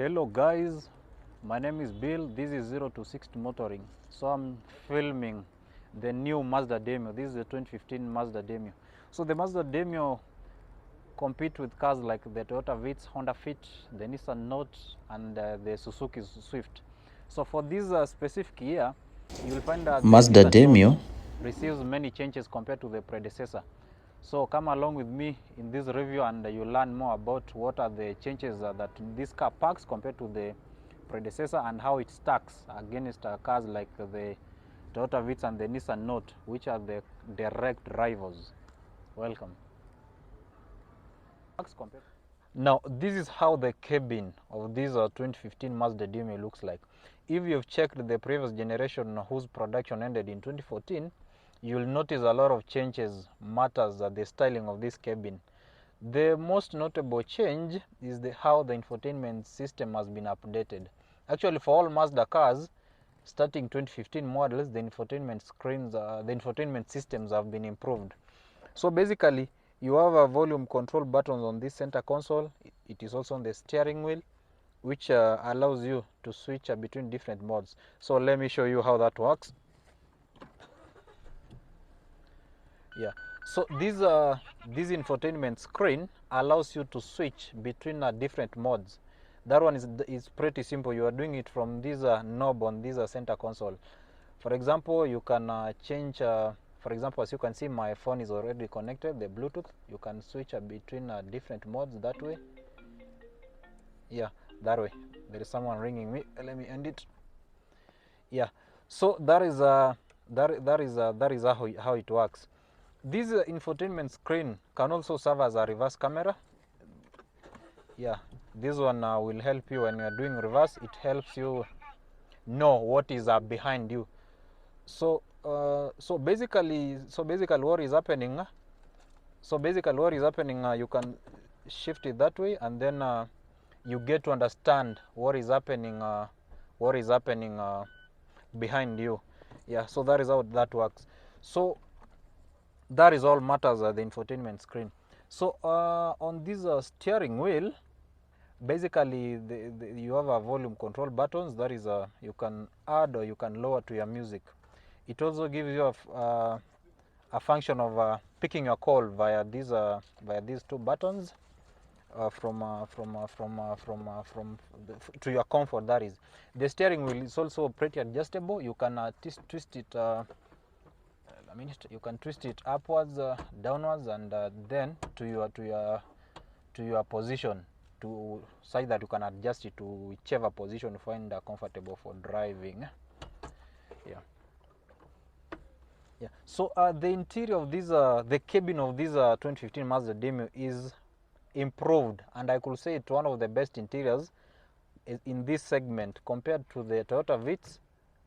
Hello guys, my name is Bill. This is 0 to 60 motoring. So I'm filming the new Mazda Demio. This is the 2015 Mazda Demio. So the Mazda Demio compete with cars like the Toyota Vitz, Honda Fit, the Nissan Note, and the Suzuki Swift. So for this specific year, you will find that Mazda the Nissan Demio Note receives many changes compared to the predecessor. So come along with me in this review and you learn more about what are the changes that this car packs compared to the predecessor and how it stacks against cars like the Toyota Vitz and the Nissan Note, which are the direct rivals. Welcome. Now this is how the cabin of this 2015 Mazda Demio looks like. If you've checked the previous generation whose production ended in 2014, you'll notice a lot of changes matters the styling of this cabin. The most notable change is how the infotainment system has been updated. Actually, for all Mazda cars starting 2015 models, the infotainment screens, the infotainment systems have been improved. So basically, you have a volume control buttons on this center console. It is also on the steering wheel, which allows you to switch between different modes. So let me show you how that works. Yeah, so this infotainment screen allows you to switch between different modes. That one is pretty simple. You are doing it from this knob on this center console. For example, you can change, for example, as you can see, my phone is already connected, the Bluetooth. You can switch between different modes that way. Yeah, that way. There is someone ringing me. Let me end it. Yeah, so that is how it works. This infotainment screen can also serve as a reverse camera. Yeah, this one will help you when you are doing reverse. It helps you know what is behind you. So basically what is happening? You can shift it that way, and then you get to understand what is happening. Behind you. Yeah, so that is how that works. So that is all matters the infotainment screen. So on this steering wheel, basically you have a volume control buttons. That is you can add or you can lower to your music. It also gives you a function of picking a call via these two buttons to your comfort. That is, the steering wheel is also pretty adjustable. You can twist it. You can twist it upwards, downwards, and then to your position, to such that you can adjust it to whichever position you find comfortable for driving. Yeah. So the interior of this, the cabin of this 2015 Mazda Demio is improved, and I could say it's one of the best interiors in this segment compared to the Toyota Vitz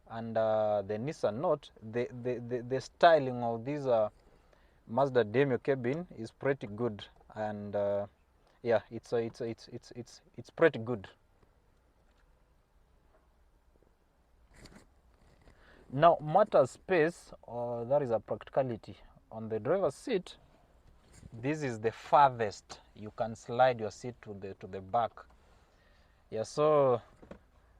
and the Nissan Note. The styling of this Mazda Demio cabin is pretty good, and yeah, it's pretty good. Now matters space, that is a practicality. On the driver's seat, this is the farthest you can slide your seat to the back. Yeah, so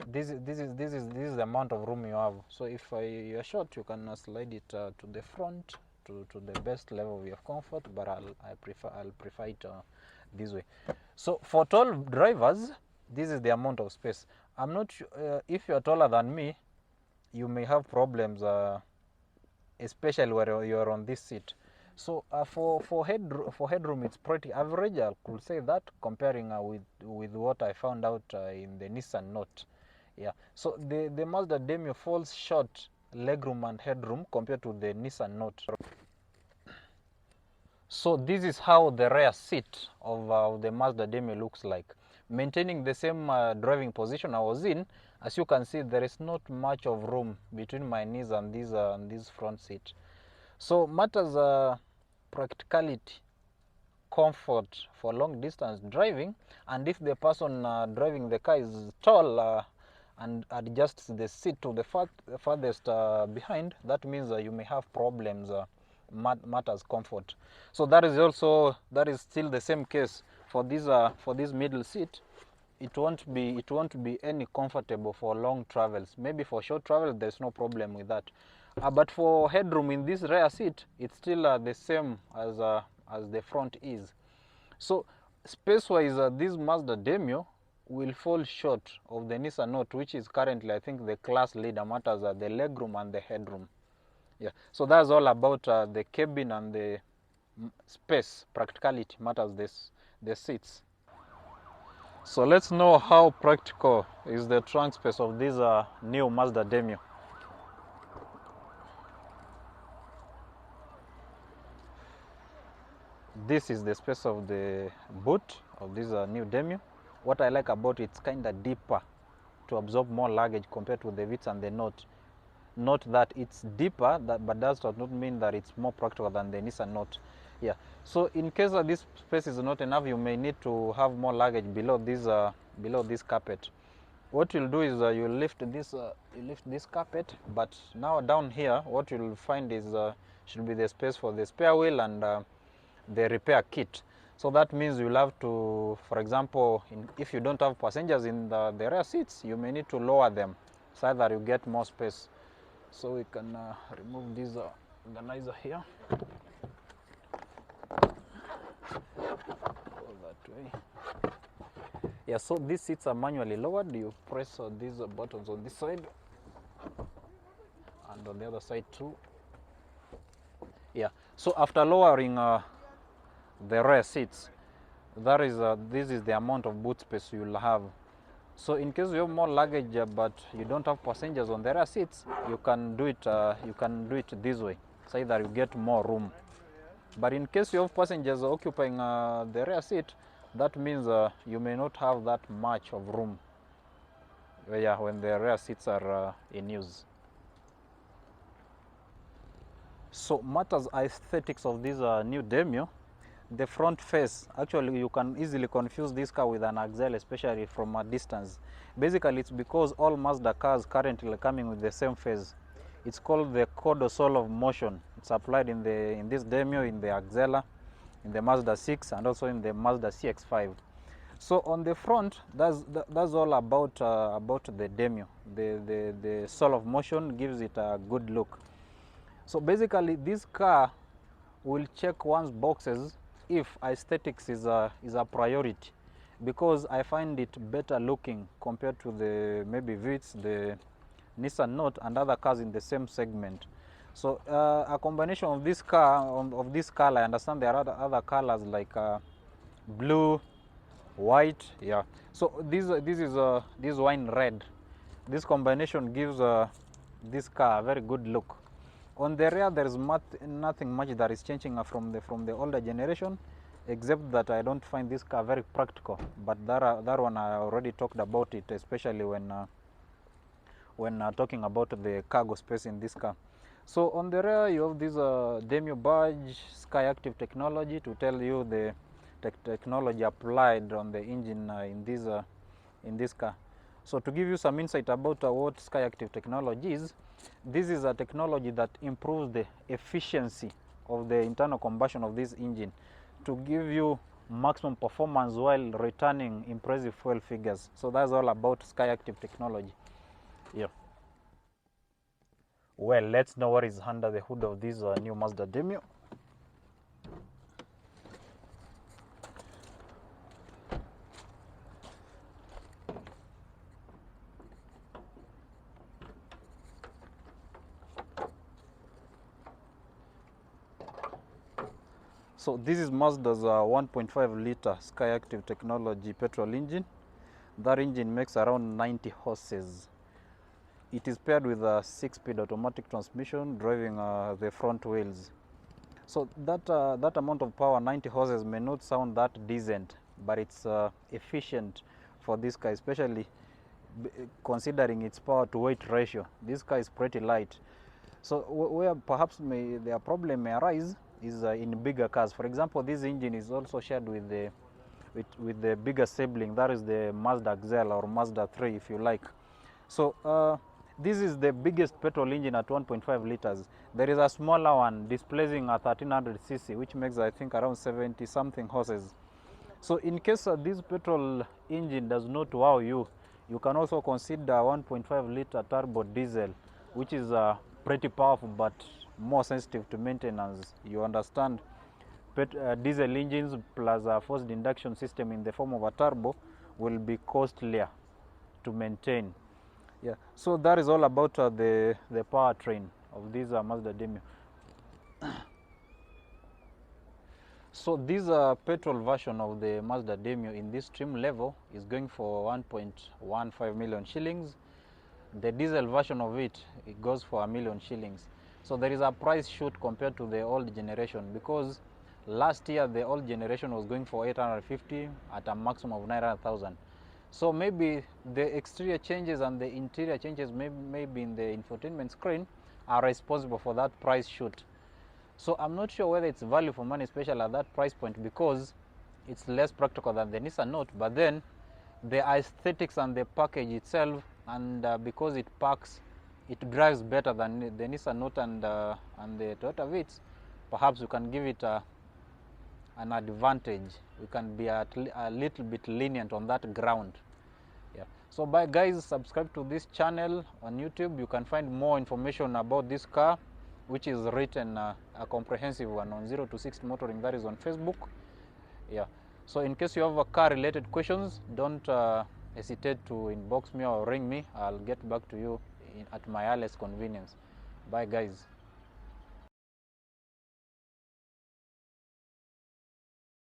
this is the amount of room you have. So if you're short, you can slide it to the front to the best level of your comfort, but I'll prefer it this way. So for tall drivers, this is the amount of space. I'm not sure if you're taller than me, you may have problems, especially where you're on this seat. So for headroom, it's pretty average. I could say that, comparing with what I found out in the Nissan Note. Yeah. So the Mazda Demio falls short legroom and headroom compared to the Nissan Note. So this is how the rear seat of the Mazda Demio looks like. Maintaining the same driving position I was in, as you can see, there is not much of room between my knees and this front seat. So matters practicality, comfort for long distance driving, and if the person driving the car is tall and adjusts the seat to the farthest behind, that means you may have problems. Matters comfort. So that is still the same case for this middle seat. it won't be any comfortable for long travels. Maybe for short travel there's no problem with that, but for headroom in this rear seat, it's still the same as the front is. So space wise, this Mazda Demio will fall short of the Nissan Note, which is currently, I think, the class leader. Matters the legroom and the headroom. Yeah, so that's all about the cabin and the space. Practicality matters the seats. So let's know how practical is the trunk space of this new Mazda Demio. This is the space of the boot of this new Demio. What I like about it, it's kind of deeper to absorb more luggage compared to the Vitz and the Note. Not that it's deeper, but that does not mean that it's more practical than the Nissan Note. Yeah. So in case this space is not enough, you may need to have more luggage below this carpet. What you'll do is you lift this carpet, but now down here, what you'll find is should be the space for the spare wheel and the repair kit. So that means you'll have to, for example, if you don't have passengers in the rear seats, you may need to lower them so that you get more space. So we can remove this organizer here. Go that way. Yeah, so these seats are manually lowered. You press these buttons on this side and on the other side too. Yeah, so after lowering the rear seats, this is the amount of boot space you'll have. So in case you have more luggage but you don't have passengers on the rear seats, you can do it this way, so that you get more room. But in case you have passengers occupying the rear seat, that means you may not have that much of room when the rear seats are in use. So matters aesthetics of this new Demio. The front face, actually you can easily confuse this car with an Axel, especially from a distance. Basically it's because all Mazda cars currently are coming with the same face. It's called the caudal of motion. It's applied in this Demio, in the Axela, in the Mazda 6 and also in the Mazda CX-5. So on the front, that's all about the Demio. The soul of motion gives it a good look. So basically this car will check one's boxes if aesthetics is a priority, because I find it better looking compared to the maybe Vitz, the Nissan Note and other cars in the same segment. So a combination of this car, of this color, I understand there are other colors like blue, white. Yeah, so this wine red. This combination gives this car a very good look. On the rear, there is nothing much that is changing from the older generation, except that I don't find this car very practical. But that one I already talked about it, especially when talking about the cargo space in this car. So on the rear, you have this Demio badge, SkyActiv technology, to tell you the technology applied on the engine in this car. So to give you some insight about what SkyActiv technology is, this is a technology that improves the efficiency of the internal combustion of this engine to give you maximum performance while returning impressive fuel figures. So that's all about SkyActiv technology. Yeah. Well, let's know what is under the hood of this new Mazda Demio. So this is Mazda's 1.5 liter SkyActiv technology petrol engine. That engine makes around 90 horses. It is paired with a 6-speed automatic transmission driving the front wheels. So that amount of power, 90 horses, may not sound that decent, but it's efficient for this car, especially considering its power to weight ratio. This car is pretty light. So where perhaps their problem may arise is in bigger cars. For example, this engine is also shared with the bigger sibling, that is the Mazda Axel or Mazda 3 if you like. So this is the biggest petrol engine at 1.5 liters. There is a smaller one displacing a 1300cc, which makes I think around 70 something horses. So in case this petrol engine does not wow you, you can also consider 1.5 liter turbo diesel, which is pretty powerful but more sensitive to maintenance. You understand, diesel engines plus a forced induction system in the form of a turbo will be costlier to maintain. Yeah, so that is all about the powertrain of this Mazda Demio. So this petrol version of the Mazda Demio in this trim level is going for 1.15 million shillings. The diesel version of it goes for 1 million shillings. So there is a price shoot compared to the old generation, because last year the old generation was going for 850 at a maximum of 900,000. So maybe the exterior changes and the interior changes, maybe in the infotainment screen, are responsible for that price shoot. So I'm not sure whether it's value for money, especially at that price point, because it's less practical than the Nissan Note. But then the aesthetics and the package itself, and because it drives better than the Nissan Note and the Toyota Vitz, perhaps we can give it an advantage. We can be a little bit lenient on that ground. Yeah. So bye guys, subscribe to this channel on YouTube. You can find more information about this car, which is written a comprehensive one on 0 to 60 Motoring, that is on Facebook. Yeah. So in case you have a car related questions, don't hesitate to inbox me or ring me. I'll get back to you at my earliest convenience. Bye guys.